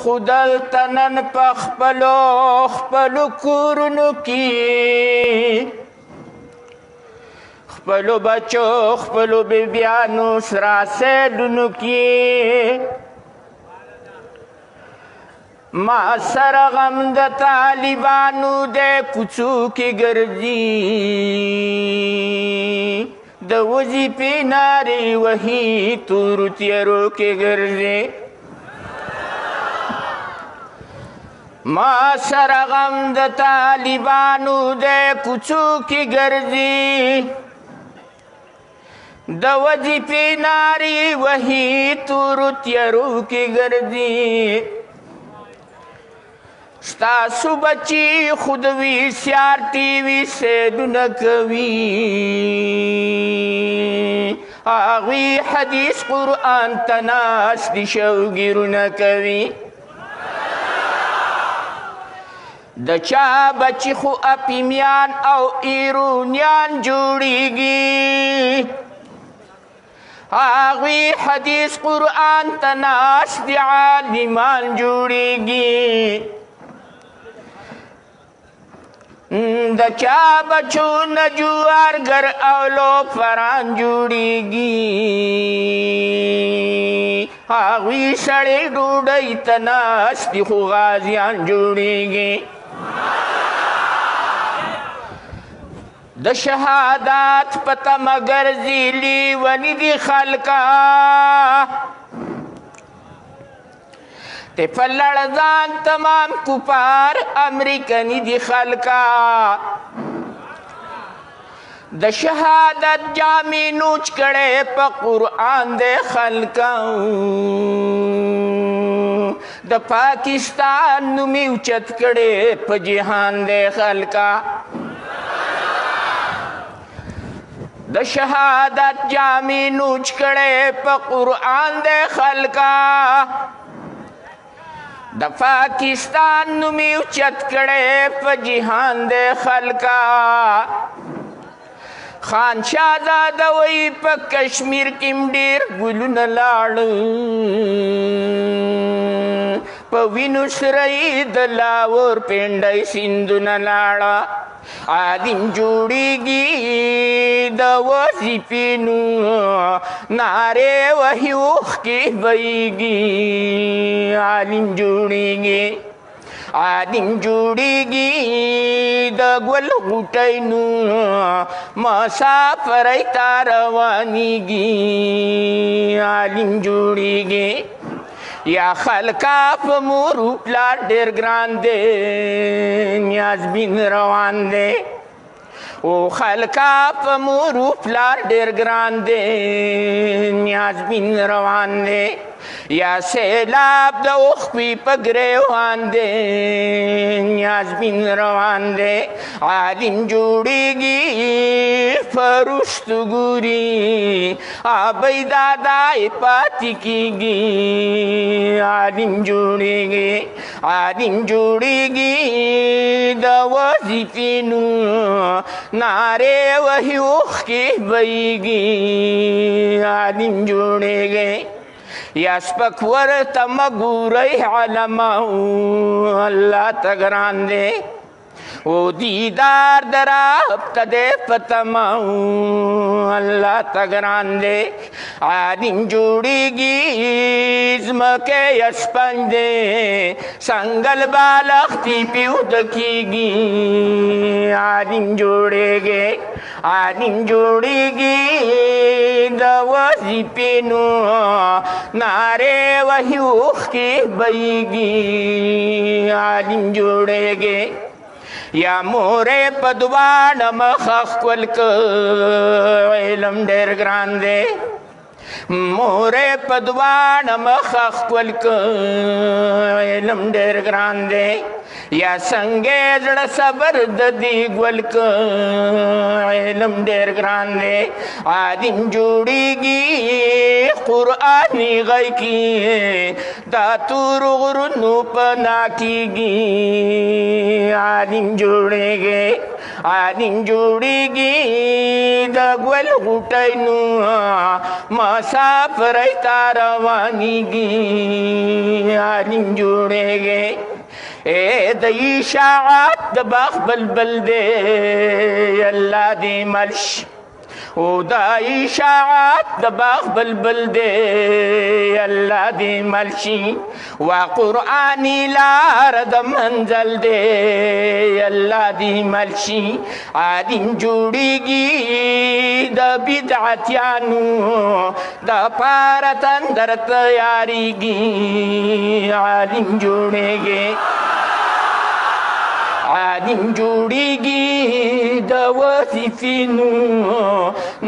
خودلته نن په خپلو کورونو کې خپلو بچو خپلو بیبیانو سره سیلونو کې ما سره غم د طالبانو د کوڅو کې ګرځي د وظیفې نارې وهي تورو تیارو کې ګرځي ما سره غم د طالبانو د کوڅو کې ګرځي د وظیفې نارې وهي تورو تیارو کې ګرځي ستاسو بچی خود وی سیار ٹی وی سیلونه کوي هغوی حدیث قرآن ته ناستې شوګیرونه کوي د چا بچی خو اپیمیان او ایرونیان جوړیږي هغوی حدیث قرآن ته ناستې عالمان جوړیږي د چا بچو نه جوارګر او لوفران جوړیږي هغوی سړې ډوډۍ ته ناستې خو غازیان جوړیږي د شهادت په تمه ګرځي لیوني دي خلکه ته په لړزان تمام کفار امریکني دي خلکه د شهادت جامې نوچ کړې په قرآن د خلکه د پاکستان نوم یې اوچت کړې په جهان د خلکه د شهادت جامې نوچ کړې په قرآن د خلکه د پاکستان نوم یې اوچت کړی په جهان د خلکه خان شهزاده وایي په کشمیر کې ډېر ګلونه لاړل په وینو سره یې د لاور پنډۍ سیندونه لاړه عالم جوړیږي د وظیفې نو نارې وهي اوښکې بهیږي عالم جوړیږي عالم جوړیږي د ګل غوټۍ نو مسافرۍ ته روانیږي عالم جوړیږي یا خلکا په مور و پلار ډېر ګران دی نیازبین روان دی او خلکا په مور و پلار ډېر ګران دی نیازبین روان دی یا سیلاب د اوښکې په ګریوان دی نیازبین روان دی عالم جوړیږي فرشتو ګوري ابۍ دادا یې پاتې کېږي عالم جوړیږي عالم جوړیږي د وظیفې نو نارې وهي اوښکې بهیږي عالم جوړیږي یا سپک ورته مه ګورئ علماء الله ته ګران دی او دیدار د رب ته دی په تمه الله ته ګران دی عالم جوړیږي ځمکې یې سپن دی سنګل بالښتې پې اوده کېږي عالم جوړیږي عالم جوړیږي د وظیفې نو نارې وهي اوښکې بهیږي عالم جوړیږي یا مورې په دواړه مخه ښکل که علم ډېر ګران دی مورې په دواړه مخه ښکل که علم ډېر ګران دی یا څنګه زړه صبر د دې ګل که علم ډېر ګران دی عالم جوړیږي قرآني غږ کې دا تورو غرونو پناه کېږي عالم جوړیږي عالم جوړیږي د ګل غوټینو مسافر تا روانیږي عالم جوړیږي اے د اشاعت د باغ بلبل دے الله دې ملش او دا اشاعت د باغ بلبل دے الله دې ملشي وا قرآنی لار د منزل دے الله دې ملشي عالم جوړیږي د بدعتیانو د پاره تندر تیاریږي عالم جوړیږي عالم جوړیږي د وظیفینو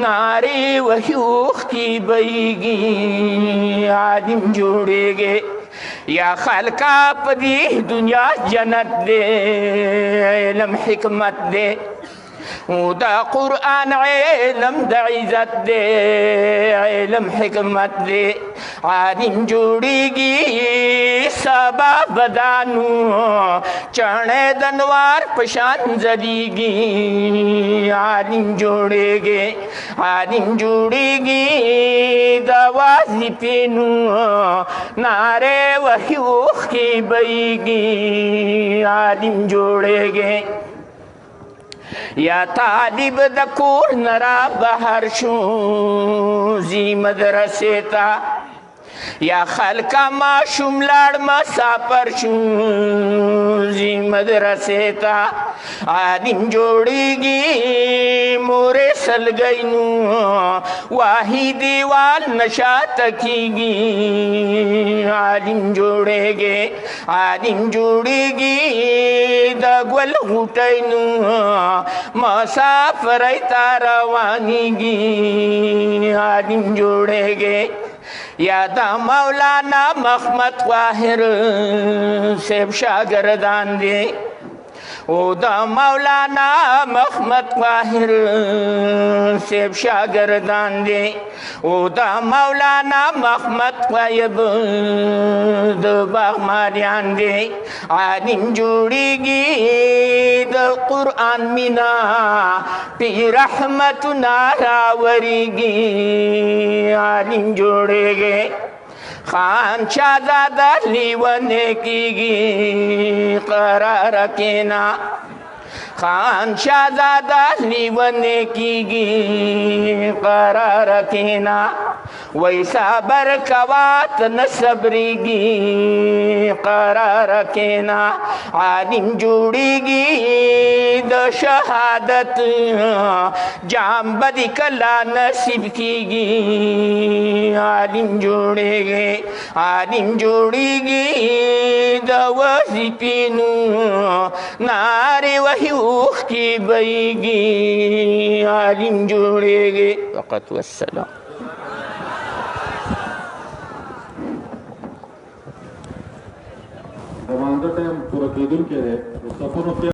نارې وحیوخ کی بیږي عالم جوړیږي یا خلقا په دې دنیا جنت دې علم حکمت دې او دا قرآن علم د عزت دے علم حکمت دے عالم جوړیږي سبا بدانو چاڼې دنوار پشان زدیږي عالم جوړیږي عالم جوړیږي د وظیفینو نارې وحیوخ کی بیږي عالم جوړیږي یا طالب د کور نرا بهر شو زی مدرسې ته یا خلکا ماشوم لاړ مسافر شو زی مدرسې ته عالم جوړیږي مورې سلګینو واهی دیوال نشات کیږي عالم جوړیږي عالم جوړیږي د ګل غوټینو مسافر تا روانیږي عالم جوړیږي یا دا مولانا محمد طاهر صاحب شاگردان دی او دا مولانا محمد طاهر صاحب شاگردان دی او دا مولانا محمد طیب د باغماریان دی عالم جوړیږي د قرآن مینا پی رحمتنا راوریږي عالم جوړیږي خان شهزاده لیونه کیږي قرار کینا خان شهزاده لیونه کیږي قرار کینا وای صبر کوات نصبریږي قرار کینا عالم جوړیږي د شهادت جام بدی کلا نصیب کیږي عالم جوړیږي عالم جوړیږي د وظیفینو نارې وحیوخ کی بیږي عالم جوړیږي وقت والسلام د مانځه ټایم پوره کېدونکی دی د صفونو